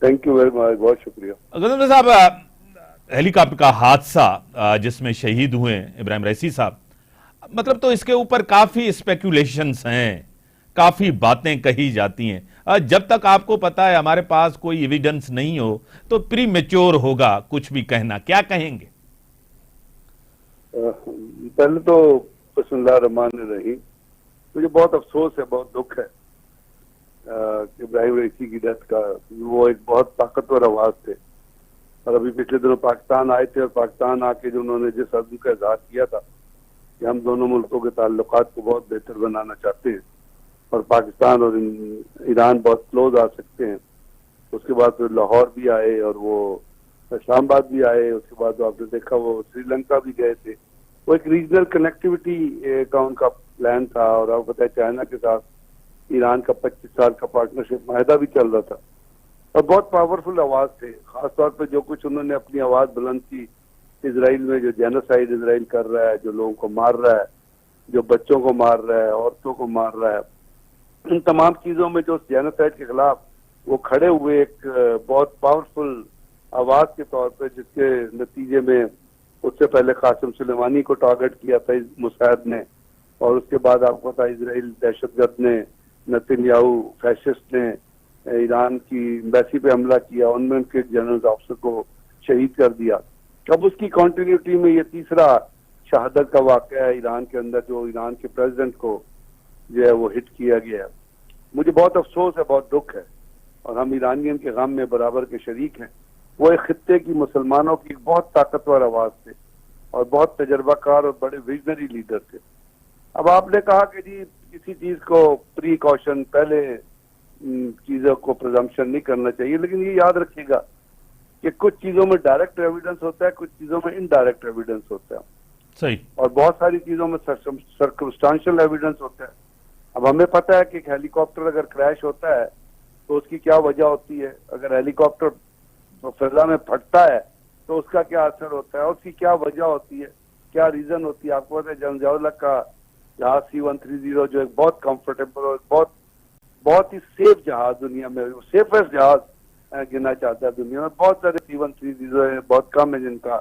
Thank you very much, बहुत शुक्रिया। गजनवी साहब, हेलीकॉप्टर का हादसा जिसमें शहीद हुए इब्राहिम रईसी साहब, मतलब तो इसके ऊपर काफी स्पेकुलेशंस हैं, काफी बातें कही जाती हैं। जब तक आपको पता है, हमारे पास कोई एविडेंस नहीं हो, तो प्री मेच्योर होगा कुछ भी कहना। क्या कहेंगे? पहले तो बिस्मिल्लाह रहमान रहीम। मुझे बहुत अफसोस है, बहुत दुख है कि इब्राहिम रईसी की डेथ का। वो एक बहुत ताकतवर आवाज थे, और अभी पिछले दिनों पाकिस्तान आए थे, और पाकिस्तान आके जो उन्होंने जिस अज़्म का इजहार किया था कि हम दोनों मुल्कों के ताल्लुकात को बहुत बेहतर बनाना चाहते हैं और पाकिस्तान और ईरान बहुत क्लोज आ सकते हैं। उसके बाद फिर लाहौर भी आए और वो इस्लामाबाद भी आए। उसके बाद तो आपने देखा वो श्रीलंका भी गए थे। वो एक रीजनल कनेक्टिविटी का उनका प्लान था, और आपको पता है चाइना के साथ ईरान का 25 साल का पार्टनरशिप माहिदा भी चल रहा था। और बहुत पावरफुल आवाज थे, खासतौर पर जो कुछ उन्होंने अपनी आवाज बुलंद की इसराइल में, जो जेनोसाइड इसराइल कर रहा है, जो लोगों को मार रहा है, जो बच्चों को मार रहा है, औरतों को मार रहा है, इन तमाम चीजों में जो जेनोसाइड के खिलाफ वो खड़े हुए एक बहुत पावरफुल आवाज के तौर पे, जिसके नतीजे में उससे पहले कासिम सुलेमानी को टारगेट किया था मुसाद ने, और उसके बाद आपको पता इसराइल दहशतगर्द ने, नेतन्याहू फैसिस्ट ने ईरान की एम्बेसी पे हमला किया, उनमें उनके जनरल ऑफिसर को शहीद कर दिया। अब उसकी कंटिन्यूटी में ये तीसरा शहादत का वाकया है ईरान के अंदर, जो ईरान के प्रेसिडेंट को जो है वो हिट किया गया है। मुझे बहुत अफसोस है, बहुत दुख है, और हम ईरानियन के गम में बराबर के शरीक हैं। वो एक खित्ते की मुसलमानों की बहुत ताकतवर आवाज थे, और बहुत तजर्बाकार और बड़े विजनरी लीडर थे। अब आपने कहा कि जी किसी चीज को प्रिकॉशन, पहले चीजों को प्रिजम्पशन नहीं करना चाहिए, लेकिन ये याद रखिएगा कि कुछ चीजों में डायरेक्ट एविडेंस होता है, कुछ चीजों में इनडायरेक्ट एविडेंस होता है, सही। और बहुत सारी चीजों में सर्कमस्टांशियल एविडेंस होता है। अब हमें पता है कि एक हेलीकॉप्टर अगर क्रैश होता है तो उसकी क्या वजह होती है, अगर हेलीकॉप्टर फिजा में फटता है तो उसका क्या असर होता है, और उसकी क्या वजह होती है, क्या रीजन होती है। आपको पता है जंग का जहाज C-130 जो एक बहुत कंफर्टेबल और बहुत बहुत ही सेफ जहाज दुनिया में, सेफेस्ट जहाज गिना चाहता है दुनिया में। बहुत सारे C-130 है, बहुत कम है जिनका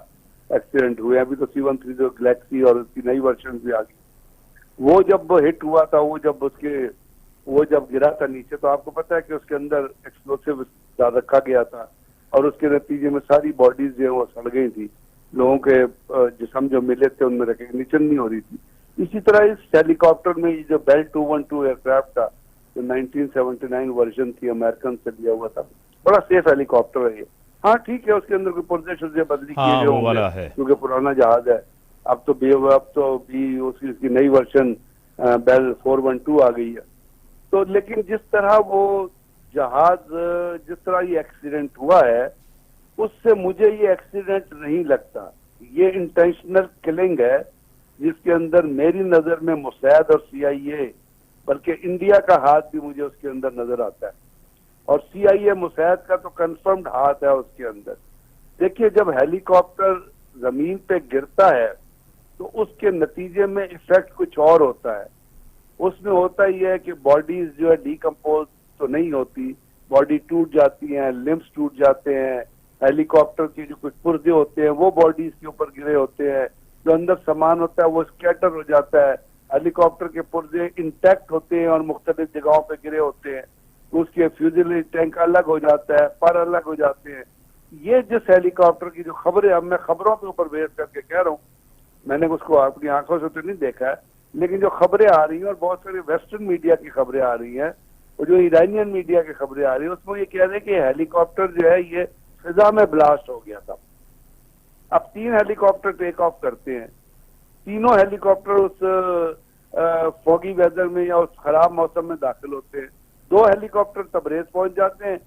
एक्सीडेंट हुए। अभी तो C-130 गैलेक्सी और उसकी नई वर्जन भी आ गई। वो जब हिट हुआ था, वो जब गिरा था नीचे, तो आपको पता है कि उसके अंदर एक्सप्लोसिव रखा गया था, और उसके नतीजे में सारी बॉडीज जो है वो सड़ गई थी। लोगों के जिस्म जो मिले थे उनमें रिकग्निशन नहीं हो रही थी। इसी तरह इस हेलीकॉप्टर में जो बेल 212 एयरक्राफ्ट था, जो 1979 वर्जन थी, अमेरिकन से लिया हुआ था, बड़ा सेफ हेलीकॉप्टर है ये। हाँ ठीक है, उसके अंदर कोई पुर्जे बदली किए हाँ, गए वो होंगे वाला है। क्योंकि पुराना जहाज है। अब तो भी उसकी नई वर्जन बेल 412 आ गई है। तो लेकिन जिस तरह वो जहाज, जिस तरह ये एक्सीडेंट हुआ है, उससे मुझे ये एक्सीडेंट नहीं लगता। ये इंटेंशनल किलिंग है, जिसके अंदर मेरी नजर में मुसैद और CIA, बल्कि इंडिया का हाथ भी मुझे उसके अंदर नजर आता है। और CIA मुसैद का तो कंफर्म्ड हाथ है उसके अंदर। देखिए, जब हेलीकॉप्टर जमीन पे गिरता है तो उसके नतीजे में इफेक्ट कुछ और होता है। उसमें होता ही है कि बॉडीज जो है डिकम्पोज तो नहीं होती, बॉडी टूट जाती है, लिम्स टूट जाते हैं। हेलीकॉप्टर के जो कुछ पुर्जे होते हैं वो बॉडीज के ऊपर गिरे होते हैं, जो अंदर सामान होता है वो स्कैटर हो जाता है। हेलीकॉप्टर के पुर्जे इंटैक्ट होते हैं और मुख्तलिफ जगहों पे गिरे होते हैं, उसके फ्यूजिलेज टैंक अलग हो जाता है, पर अलग हो जाते हैं। ये जिस हेलीकॉप्टर की जो खबरें, अब मैं खबरों के ऊपर बेस करके कह रहा हूँ, मैंने उसको अपनी आंखों से तो नहीं देखा है, लेकिन जो खबरें आ रही हैं, और बहुत सारी वेस्टर्न मीडिया की खबरें आ रही हैं, और जो ईरानियन मीडिया की खबरें आ रही है, उसमें ये कह रहे हैं कि हेलीकॉप्टर जो है ये फिजा में ब्लास्ट हो गया था। अब 3 हेलीकॉप्टर टेक ऑफ करते हैं, तीनों हेलीकॉप्टर उस फॉगी वेदर में या उस खराब मौसम में दाखिल होते हैं। 2 हेलीकॉप्टर तबरेज पहुंच जाते हैं,